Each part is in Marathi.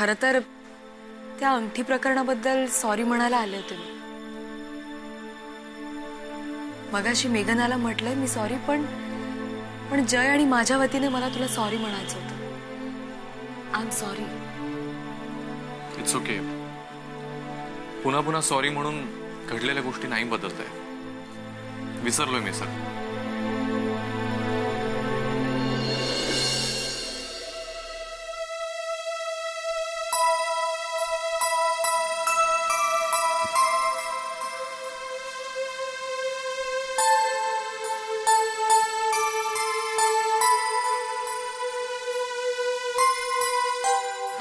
खरं तर त्या अंगठी प्रकरणाबद्दल सॉरी म्हणायला आले होते मी. मगाशी मेघनाला म्हटलंय मी सॉरी, पण जय आणि माझ्या वतीने मला तुला सॉरी म्हणायचं होतं. I am sorry. It's okay. पुन्हा पुन्हा सॉरी म्हणून घडलेल्या गोष्टी नाही बदलत आहे. विसरलोय मी सर.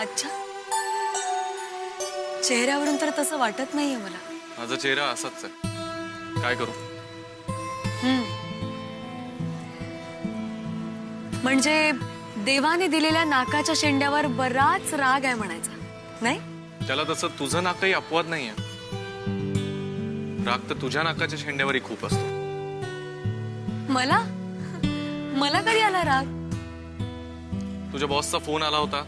अच्छा, चेहऱ्यावरून तर तसं वाटत नाहीये मला. माझा चेहरा असाच आहे. काय करू? म्हणजे देवाने दिलेल्या नाकाच्या शेंड्यावर बराच राग आहे म्हणायचा नाही? त्याला तसं तुझं नाकही अपवाद नाहीये. राग तर तुझ्या नाकाच्या शेंड्यावरही खूप असतो. मला मला कधी आला राग? तुझ्या बॉसचा फोन आला होता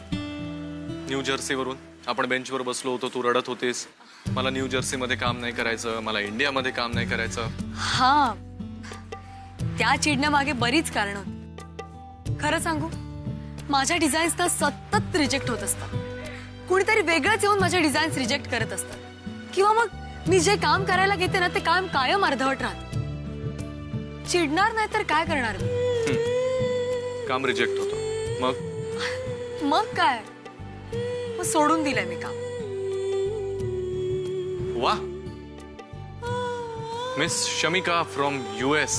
न्यू जर्सी वरून. आपण बेंचवर बसलो होतो, तू रडत होतीस. मला न्यू जर्सी मध्ये काम नाही करायचं, मला इंडियामध्ये काम नाही करायचं. हा, त्या चिडण्यामागे बरीच कारण होती. खरं सांगू, माझ्या डिझाईन्स ना सतत रिजेक्ट होत असतात. कुणीतरी वेगळंच येऊन माझ्या डिझाईन्स रिजेक्ट करत असतात, किंवा मग मी जे काम करायला घेते ना ते काम कायम अर्धवट राहत. चिडणार नाही तर काय करणार मी? काम रिजेक्ट होतं. मग काय, मग सोडून दिलंय मी काम. वाह, miss Shamika from US.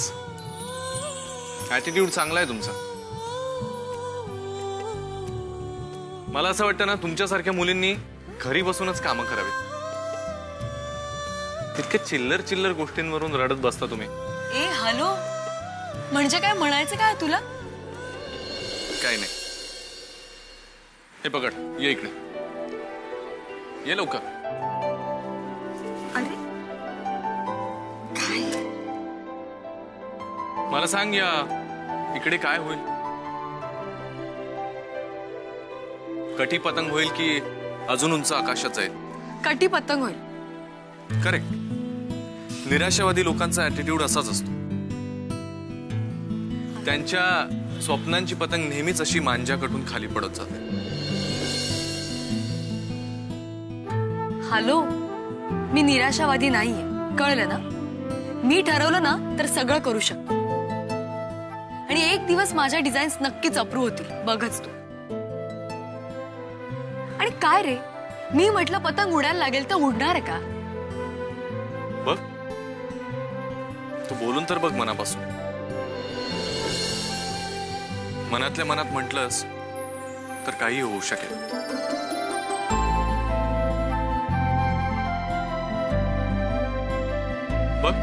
Attitude चांगला आहे तुमचा. मला असं वाटतं ना, तुमच्यासारख्या मुलींनी घरी बसूनच कामं करावीत. तितक्या चिल्लर चिल्लर गोष्टींवरून रडत बसता तुम्ही. ए हॅलो, म्हणजे काय म्हणायचं काय तुला? काय नाही. हे पकड, ये इकडे, ये लवकर. अरे काय? मला सांग, या इकडे काय होईल? कटी पतंग होईल की अजून उंच आकाशात जाईल? कटी पतंग होईल. करेक्ट. निराशावादी लोकांचा ऍटिट्यूड असाच असतो. त्यांच्या स्वप्नांची पतंग नेहमीच अशी मांज्याकडून खाली पडत जाते. हॅलो, मी निराशावादी नाहीये, कळलं ना? मी ठरवलं ना तर सगळं करू शकतो. आणि एक दिवस माझ्या डिझाईन्स नक्कीच अप्रूव्ह होतील, बघच तू. आणि काय रे, मी म्हटलं पतंग उडायला लागेल तर उडणार का? बघ, तू बोलून तर बघ मनापासून. मनातल्या मनात म्हटलंस तर काही होऊ शकेल. बघ,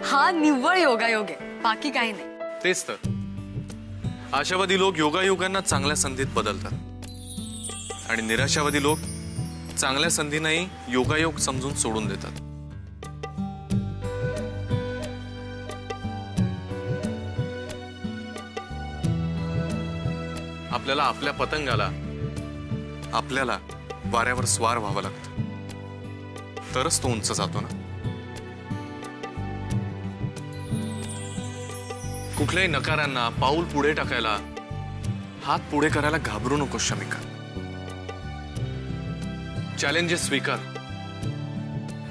हा निव्वळ योगायोग आहे, बाकी काही नाही. तेच तर. आशावादी लोक योगायोगांना चांगल्या संधीत बदलतात आणि निराशावादी लोक चांगल्या संधींनाही योगायोग समजून सोडून देतात. आपल्याला आपल्या पतंगाला आपल्याला वाऱ्यावर स्वार व्हावं लागतं, तरच तो उंच जातो ना. कुठल्याही नकारांना पाऊल पुढे टाकायला, हात पुढे करायला घाबरू नको शमिका. चॅलेंजेस स्वीकार,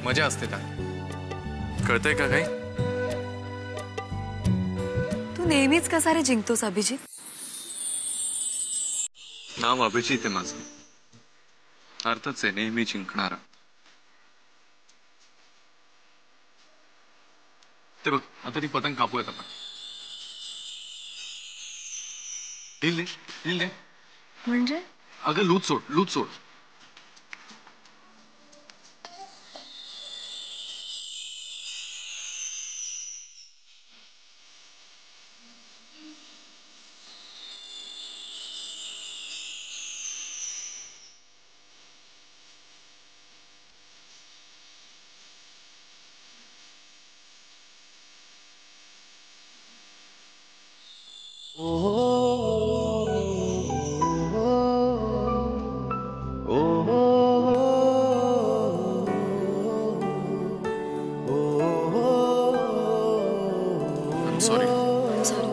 मजा असते त्यात. कळतंय का काही? तू नेहमीच कसा रे जिंकतोस अभिजित? नाव अभिजित आहे माझं. अर्थच आहे नेहमी जिंकणारा. ते बघ, आता ती पतंग कापूयात आपण. ढील दे. म्हणजे? अगं लूज सोड. सॉरी. सॉरी.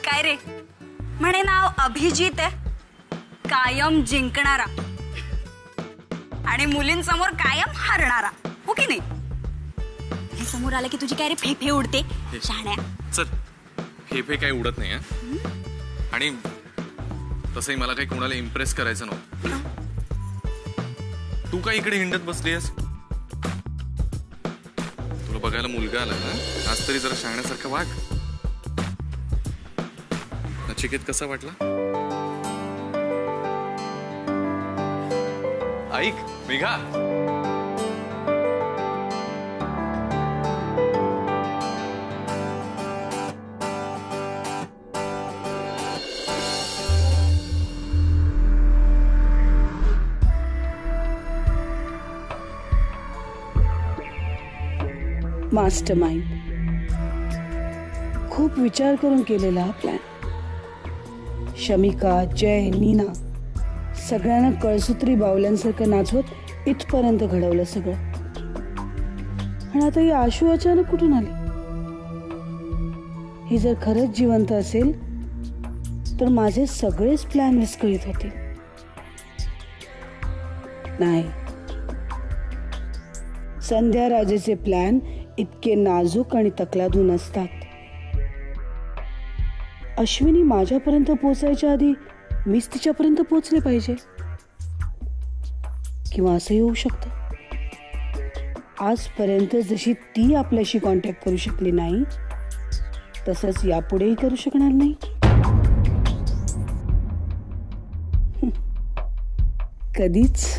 काय रे म्हणे नाव अभिजित आहे, कायम जिंकणारा आणि मुलींसमोर कायम हारणारा, हो की नाही? हे समोर आलं की तुझी काय रे फेफे उडते शहाण्या. चल, हे काही उडत नाही. आणि तसंही मला काही कोणाला इम्प्रेस करायचं नव्हतं. तू काय इकडे हिंडत बसलीस? तुला बघायला मुलगा आला ना, आज तरी जरा शहाण्यासारखं वाग. नचिकेत कसा वाटला? ऐक मेघा, मास्टरमाइंड. खूप विचार करून केलेला हा प्लॅन. शमिका, जय, नीना सगळ्यांना कळसूत्री बावल्यांसारखं नाचवत इथपर्यंत घडवलं सगळं. आणि आता ही आशू अचानक कुठून आली? ही जर खरंच जिवंत असेल तर माझे सगळेच प्लॅन विस्कळीत होतील. नाही, संध्या राजेचे प्लॅन इतके नाजूक आणि तकलादू नसतात. अश्विनी माझ्यापर्यंत पोहोचायच्या आधी मीच तिच्यापर्यंत पोहोचले पाहिजे. किंवा असंही होऊ शकतं, आजपर्यंत जशी ती आपल्याशी कॉन्टॅक्ट करू शकली नाही तसंच यापुढेही करू शकणार नाही. कधीच.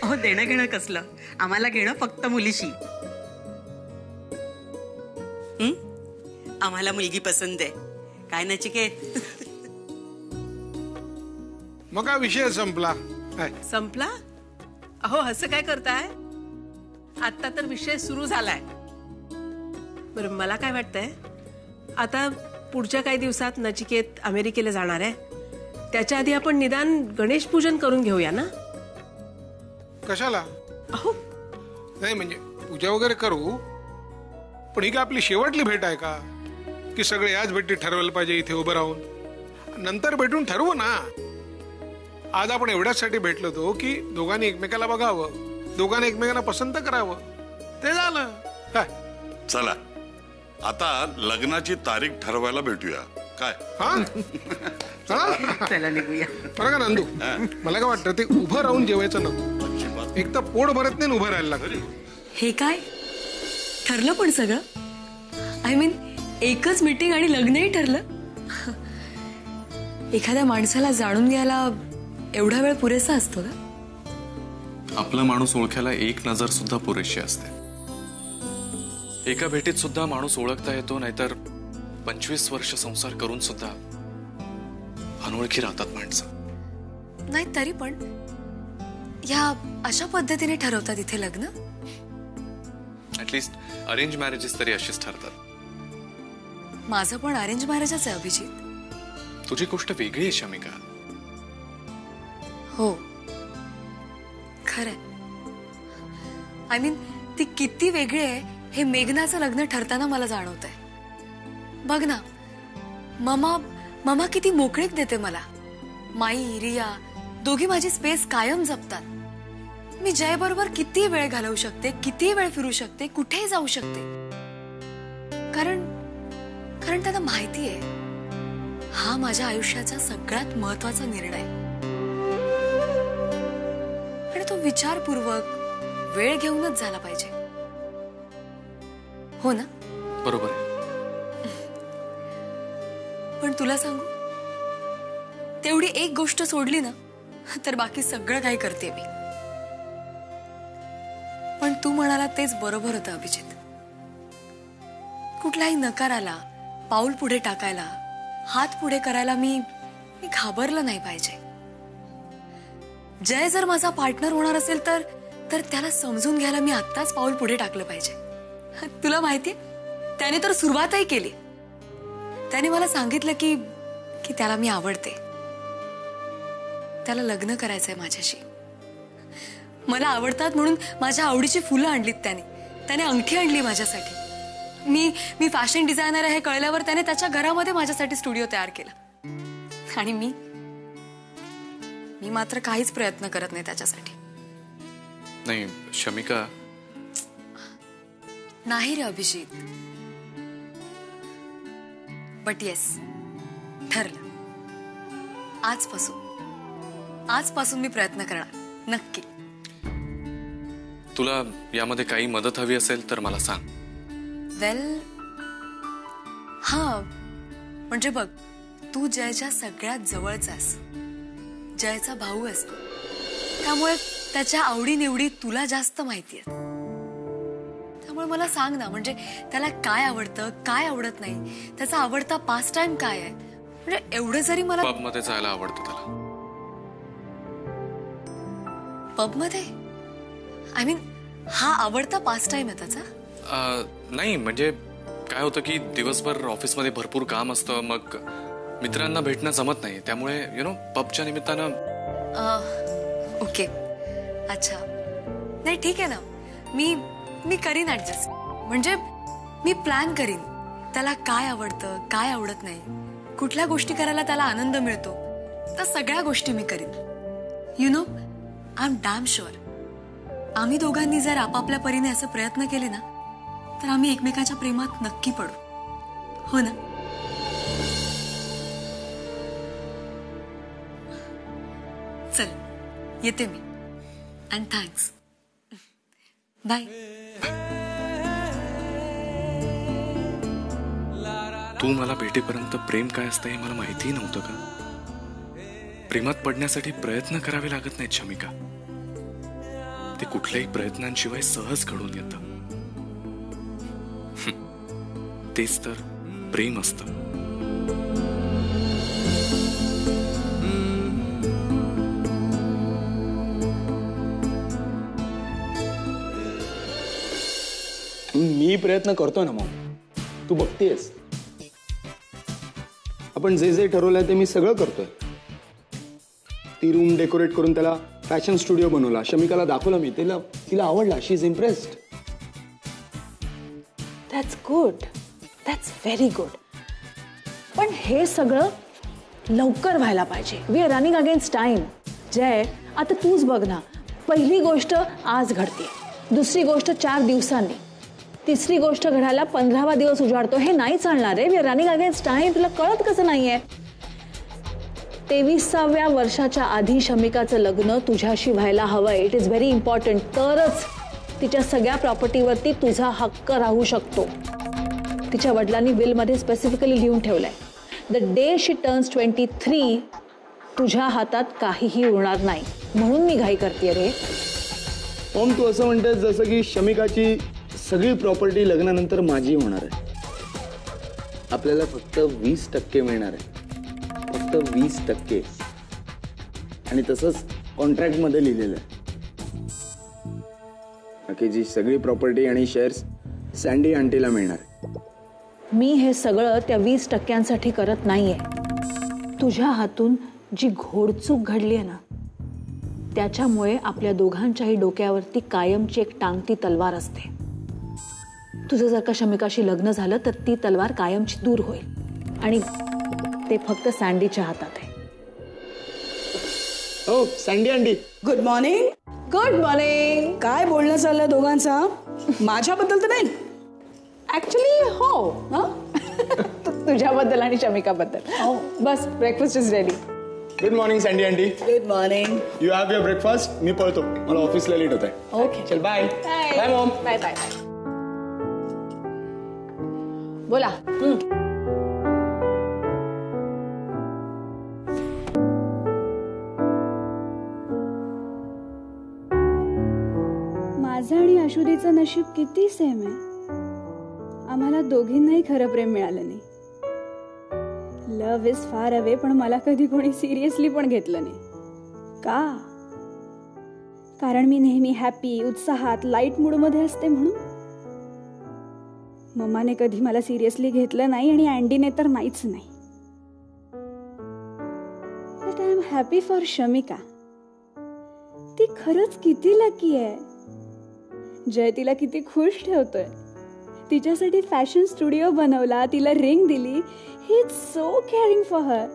अहो, देणं घेणं कसलं? आम्हाला घेणं फक्त मुलीशी. आम्हाला मुलगी पसंत आहे. काय नचिकेत? मग हा विषय संपला. संपला? अहो, असं काय करताय? आता तर विषय सुरू झालाय. बरं, मला काय वाटतंय, आता पुढच्या काही दिवसात नचिकेत अमेरिकेला जाणार आहे. त्याच्या आधी आपण निदान गणेश पूजन करून घेऊया ना. कशाला? अहो, नाही म्हणजे पूजा वगैरे करू, पण ही काय आपली शेवटली भेट आहे का की सगळे याच भेटी ठरवायला पाहिजे इथे उभं राहून? नंतर भेटून ठरवू ना. आज आपण एवढ्यासाठी भेटलो होतो की दोघांनी एकमेकाला बघावं, दोघांनी एकमेकांना पसंत करावं. ते झालं काय? चला आता लग्नाची तारीख ठरवायला भेटूया काय? चला निघूया. बरं का नंदू, मला काय वाटतं ते उभं राहून जेवायचं नको. एक तर पोट भरत नाही, उभं राहायला लागलं. हे काय ठरलं पण सगळं? आय मीन एकच मीटिंग आणि लग्नही ठरलं. एखाद्या माणसाला जाणून घ्यायला एवढा वेळ पुरेसा असतो का? आपला माणूस ओळखायला एक नजर सुद्धा पुरेशी असते. एका भेटीत सुद्धा माणूस ओळखता येतो, नाहीतर 25 वर्ष संसार करून सुद्धा अनोळखी राहतात माणसं. नाही तरी पण या अशा पद्धतीने ठरवतात इथे लग्न. ऍटलिस्ट अरेंज मॅरेजेस तरी अशीच ठरतात. माझं पण अरेंज मॅरेजच आहे अभिजित. तुझी गोष्ट वेगळी आहे शमिका. हो खरंय. आय मीन ती किती वेगळी आहे हे मेघनाचं लग्न ठरताना मला जाणवतंय. बघ ना, ममा किती मोकळीक देते मला. माई, रिया दोघी माझी स्पेस कायम जपतात. मी जय बरोबर किती वेळ घालवू शकते, किती वेळ फिरू शकते, कुठेही जाऊ शकते. कारण त्यांना माहिती आहे हा माझ्या आयुष्याचा सगळ्यात महत्वाचा निर्णय. विचारपूर्वक वेळ घेऊनच झाला पाहिजे, हो ना? बरोबर आहे. पण तुला सांगू, तेवढी एक गोष्ट सोडली ना तर बाकी सगळं काही करते मी. पण तू म्हणाला तेच बरोबर होतं अभिजित. कुठलाही नकाराला पाऊल पुढे टाकायला, हात पुढे करायला मी घाबरलं नाही पाहिजे. जय जर माझा पार्टनर होणार असेल तर त्याला समजून घ्यायला मी आत्ताच पाऊल पुढे टाकलं पाहिजे. तुला माहितीये, त्याने तर सुरुवातही केली. त्याने मला सांगितलं की त्याला मी आवडते, त्याला लग्न करायचंय माझ्याशी. मला आवडतात म्हणून माझ्या आवडीची फुलं आणलीत त्याने अंगठी आणली माझ्यासाठी. मी फॅशन डिझायनर आहे हे कळल्यावर त्याने त्याच्या घरामध्ये माझ्यासाठी स्टुडिओ तयार केला. आणि मी मात्र काहीच प्रयत्न करत नाही त्याच्यासाठी. नाही शमिका, नाही रे अभिजित. बट येस, ठरलं. आजपासून मी प्रयत्न करणार नक्की. तुला यामध्ये काही मदत हवी असेल तर मला सांग. वेल, हा म्हणजे बघ, तू जयच्या सगळ्यात जवळचास, जयचा भाऊ असतो, त्यामुळे त्याच्या आवडीनिवडी तुला जास्त माहिती आहेत. त्यामुळे मला सांग ना, म्हणजे त्याला काय आवडतं, काय आवडत नाही, त्याचा आवडता पास टाइम काय आहे. म्हणजे एवढं जरी मला पब मध्ये जायला आवडतं त्याला. पब मध्ये? आय मीन, हा आवडता पास टाइम आहे त्याचा? नाही म्हणजे काय होतं की दिवसभर ऑफिसमध्ये भरपूर काम असतं, मग मित्रांना भेटणं जमत नाही, त्यामुळे पबच्या निमित्तानं. ओके, अच्छा. नाही ठीक आहे ना, मी करीन ऍडजस्ट. म्हणजे मी प्लॅन करीन त्याला काय आवडतं, काय आवडत नाही, कुठल्या गोष्टी करायला त्याला आनंद मिळतो, तर सगळ्या गोष्टी मी करीन. You know, I am damn sure आम्ही दोघांनी जर आपापल्या परीने असे प्रयत्न केले ना तर आम्ही एकमेकाच्या प्रेमात नक्की पडू, हो ना? चल, येते मी. And thanks. बाय. तू मला भेटेपर्यंत प्रेम काय असतं हे मला माहितीही नव्हतं का? प्रेमात पडण्यासाठी प्रयत्न करावे लागत नाहीत शमिका, ते कुठल्याही प्रयत्नांशिवाय सहज घडून येतं. तेच तर प्रेम असतं. मी प्रयत्न करतोय ना मग, तू बघतेस. आपण जे जे ठरवलंय ते मी सगळं करतोय. ती रूम डेकोरेट करून त्याला फॅशन स्टुडिओ बनवला, शमिकाला दाखवलं मी, तिला आवडला. She is impressed. That's good, that's very good. पण हे सगळं लवकर व्हायला पाहिजे. We are running against time. Jay, आता तूच बघ ना, पहिली गोष्ट आज घडते, दुसरी गोष्ट 4 दिवसांनी, तिसरी गोष्ट घडायला 15वा दिवस उजाडतो. हे नाही चालणार आहे. We are running against time. तुला कळत कसं नाहीये? 23व्या वर्षाच्या आधी शमिकाचं लग्न तुझ्याशी व्हायला हवंय. It is very important. तरच तिच्या सगळ्या प्रॉपर्टीवरती तुझा हक्क राहू शकतो. तिच्या वडिलांनी विलमध्ये स्पेसिफिकली लिहून ठेवलंय, द डे शी टर्न्स 23 तुझ्या हातात काहीही उरणार नाही. म्हणून मी घाई करते रे. ओम, तू असं म्हणतेस जसं की शमिकाची सगळी प्रॉपर्टी लग्नानंतर माझी होणार आहे. आपल्याला फक्त 20% मिळणार आहे, फक्त 20%. आणि तसंच कॉन्ट्रॅक्टमध्ये लिहिलेलं आहे. बाकीची सगळी प्रॉपर्टी आणि शेअर्स सँडी आंटीला मिळणार आहे. मी हे सगळं त्या 20% करत नाहीये. तुझ्या हातून जी घोडचूक घडली आहे ना, त्याच्यामुळे आपल्या दोघांच्याही डोक्यावरती कायमची एक टांगती तलवार असते. तुझं जर का शमिकाशी लग्न झालं तर ती तलवार कायमची दूर होईल आणि ते फक्त सँडीच्या हातात आहे. हो sandy aunty, good morning. Good morning. काय बोलणं चाललंय दोघांचा? माझ्याबद्दल तर नाही. ऍक्च्युली हो, तुझ्याबद्दल आणि शमिकाबद्दल. बस breakfast is ready. Good morning Sandy aunty. Good morning. You have your breakfast. मी पळतो, मला ऑफिसला लेट होत आहे. ओके चल bye. Bye mom. Bye bye. बोला. माझं आणि अश्वतीचं नशीब किती सेम आहे. आम्हाला दोघींनाही खरं प्रेम मिळालं नाही. लव्ह इज फार अवे, पण मला कधी कोणी सिरियसली पण घेतलं नाही. का? कारण मी नेहमी हॅपी, उत्साहात, लाईट मूडमध्ये असते म्हणून. मम्माने कधी मला सिरियसली घेतलं नाही आणि अँडीने तर नाहीच नाही. But I am happy for Shamika. ती खरंच किती लकी आहे. जय तिला किती खुश ठेवतोय. तिच्यासाठी फॅशन स्टुडिओ बनवला, तिला रिंग दिली. He is so caring for her.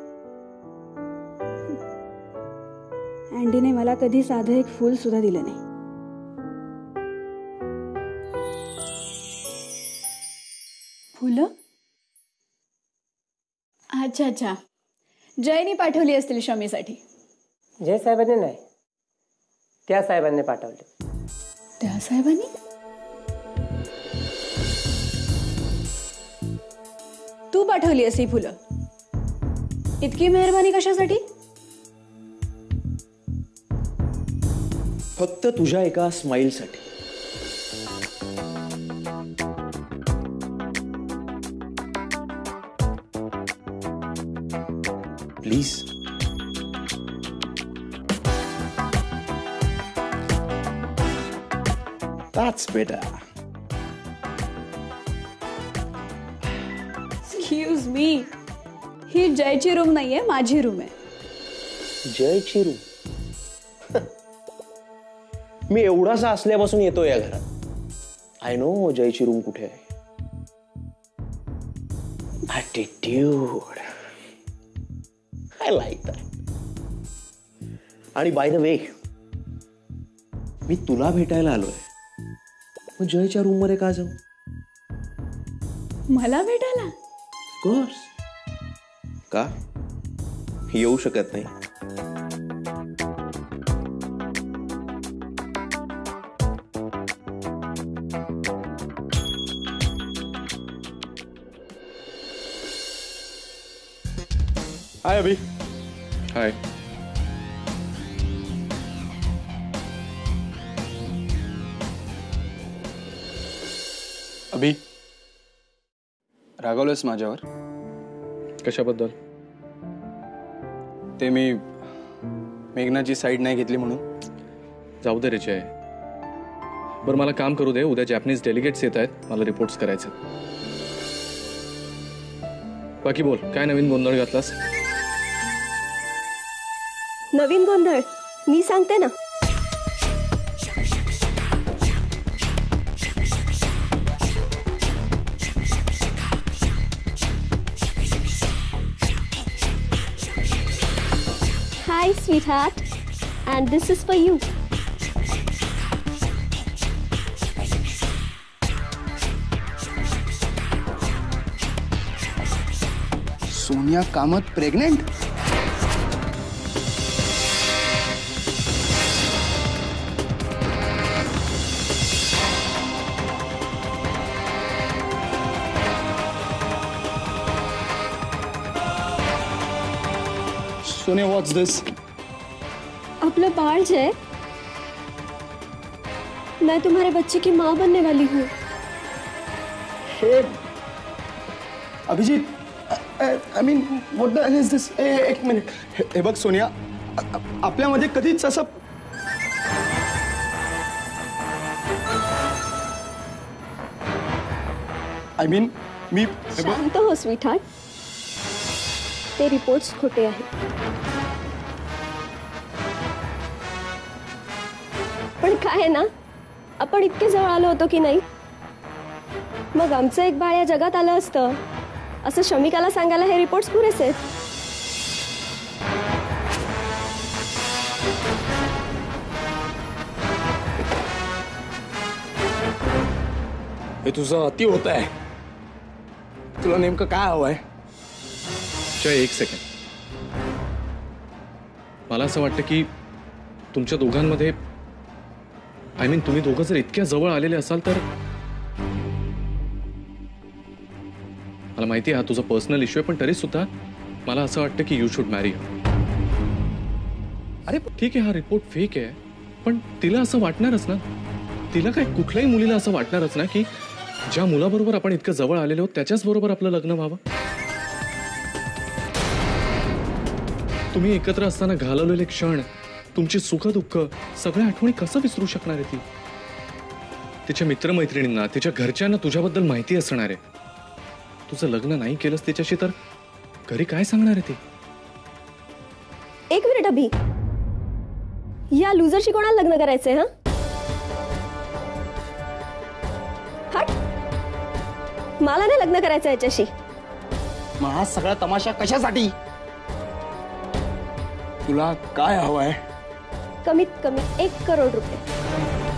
अँडीने मला कधी साधं एक फूल सुद्धा दिलं नाही. फुलं? अच्छा अच्छा, जयनी पाठवली असतील शमीसाठी. जय साहेबांनी नाही, त्या साहेबांनी पाठवले. त्या साहेबांनी? तू पाठवली अशी फुलं? इतकी मेहरबानी कशासाठी? फक्त तुझ्या एका स्माईलसाठी. Please. That's better. Excuse me, ही जयची रूम नाहीये, माझी रूम आहे. जयची रूम? मी एवढासा असल्यापासून येतो या घरात. आय नो जयची रूम कुठे आहे. Attitude, I like that. आणि बाय द वे, मी तुला भेटायला आलोय. मग जयच्या रूम मध्ये का जाऊ? मला भेटायला? कोर्स. का येऊ शकत नाही? हाय अभि. हाय. अभि, रागवलंस माझ्यावर? कशाबद्दल? ते मी मेघनाची साईड नाही घेतली म्हणून. जाऊ दे रे जय. बरं मला काम करू दे. उद्या जॅपनीज डेलिगेट्स येत आहेत, मला रिपोर्ट्स करायचे. बाकी बोल, काय नवीन गोंधळ घातलास? नवीन गोंधळ मी सांगते ना. Hi, sweetheart, and this is for you. Sonia Kamat pregnant? Sonia, what's this? अपना बाल जय, मैं तुम्हारे बच्चे की माँ बनने वाली हूँ. Abhijeet, I mean, what the hell is this? एक मिनिट. हे बघ सोनिया, आपल्यामध्ये कधीच असं. I mean, मी. शांत हो स्वीटहार्ट. ते रिपोर्ट्स खोटे आहेत. पण काय आहे ना, आपण इतके जवळ आलो होतो की नाही. मग आमचं एक बाळ या जगात आलं असतं असं शमिकाला सांगायला हे रिपोर्ट्स पुरेसे आहेत. हे तुझं अति होत आहे. तुला नेमकं काय हवंय? जय, एक सेकंड. मला असं वाटतं की तुमच्या दोघांमध्ये तुम्ही दोघं जर इतक्या जवळ आलेले असाल तर मला माहिती आहे हा तुझा पर्सनल इश्यू आहे, पण तरी सुद्धा मला असं वाटतं की यू शुड मॅरी. अरे ठीक आहे, हा रिपोर्ट फेक आहे, पण तिला असं वाटणारच ना, तिला काय कुठल्याही मुलीला असं वाटणारच ना की ज्या मुलाबरोबर आपण इतकं जवळ आलेलो आहोत त्याच्याच बरोबर आपलं लग्न व्हावं. तुम्ही एकत्र असताना घालवलेले क्षण, तुमची सुख दुःख, सगळ्या आठवणी कसं विसरू शकणार आहे ती? तिच्या मित्रमैत्रिणींना, तिच्या घरच्यांना तुझ्याबद्दल माहिती असणार आहे. तुझं लग्न नाही केलंस तिच्याशी तर घरी काय सांगणार आहे ती? एक मिनिट अभि, या लुजरशी कोणाला लग्न करायचंय? हट, मला नाही लग्न करायचं याच्याशी. मग हा सगळा तमाशा कशासाठी? तुला काय हवंय? कमीत कमी 1 करोड रुपये.